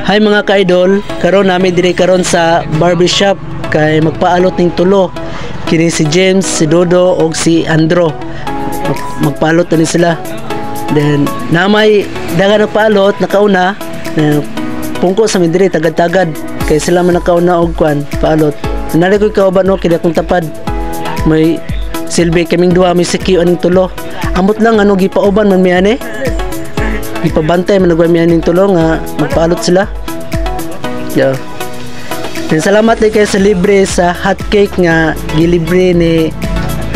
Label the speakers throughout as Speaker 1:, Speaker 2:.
Speaker 1: Hi mga ka-idol, karon namin diri karon sa barbershop kay magpaalot ning tulo. Kini si James, si Dodo og si Andro. Magpaalot ni sila. Then namay dagan nagpaalot nakauna. Pungko sa mi diri tagad-tagad kay sila man nakauna og kwan paalot. Nari ko kauban no kida kung tapad. May silbi kaming duha may sikyo aning tulo. Amot lang ano gipauban man mi ani. Ipabantay man nagwa mi aning tulo nga magpaalot sila. Yeah. And salamat din kayo sa libre sa hot cake nga gilibre ni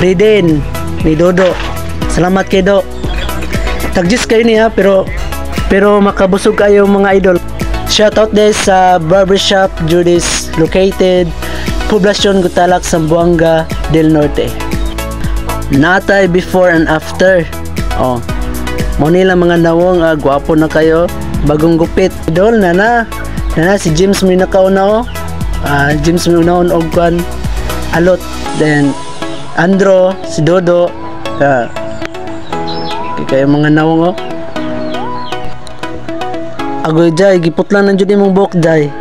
Speaker 1: Riden ni Dodo. Salamat kay Do. Tagjis kayo niya pero makabusog kayo mga idol. Shoutout din sa barbershop Judy's located Poblacion Gutalak, Zamboanga del Norte. Natay before and after. Oh. Mo nila mga nawong gwapo na kayo, bagong gupit. Idol na si James may nakauna oh. James may unaon og kwan alot. Then Andro, si Dodo, kaya mga nawong oh. Agoy jay giputlan na jud imong buhok jay.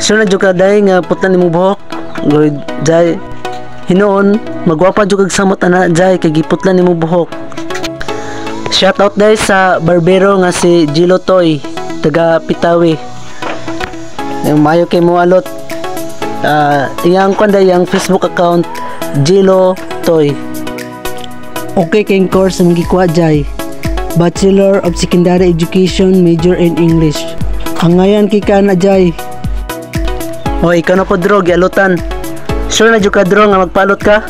Speaker 1: Sure na jud ka day nga putlan imong buhok. Agoy jay hinoon magwapa jud kag samot ana jay kay giputlan imong buhok. Shout out dai sa barbero nga si Gilo Toy taga Pitawi. Yung mayo kay mo alot. Iyang kanda yang Facebook account Gilo Toy. Okay kay course ang gikuha jay. Bachelor of Secondary Education, major in English. Ang ngayon kika na jay. O ikaw na po dro gialutan. Sure na jud ka dro nga magpalot ka?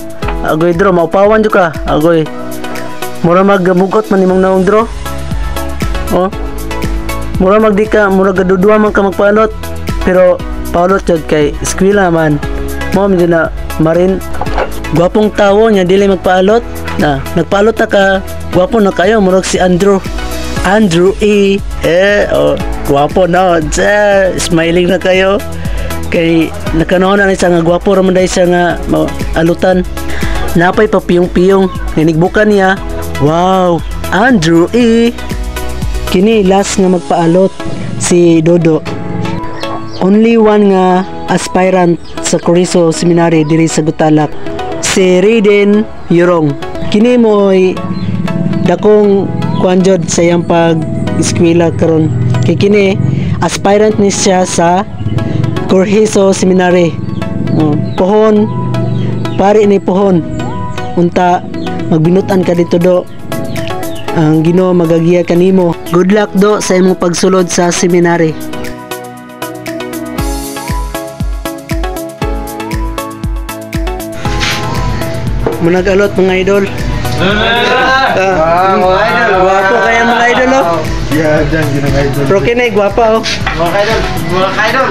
Speaker 1: Agoy dro maupawan jud ka. Agoy. Mura magmugot man imong naong dro. Oh. Mura magdi ka, mura gaduduwa man ka magpalot. Pero paulot jud kay eskwela man. Mo medyo na marin gwapong tawo nya dili magpaalot. Nagpaalot na ka. Gwapo na kayo, murag si Andrew E. Oh, gwapo na. Smiling na kayo. Kay nakanoon na isa nga gwapo raman dahil siya nga alutan. Napay pa piyong-piyong. Ninigbukan niya. Wow, Andrew E. Kini last nga magpaalot si Dodo. Only one nga aspirant sa Corizo Seminary diri sa Gutalak. Si Riden Yurong. Kini mo'y dakong kuanjod sa iyang pag-eskwela karon. Kay kini aspirant ni siya sa Corizo Seminary. Pohon pari ni pohon. Unta magbinutan ka dito do. Ang Ginoo magagiya kanimo. Good luck do sa imong pagsulod sa seminary. Managalot mga idol. Mga idol. Guwapo kaya mga idol oh.
Speaker 2: Yeah, dyan ginang idol.
Speaker 1: Pero kinay guwapa oh.
Speaker 2: Mga idol. Mga idol.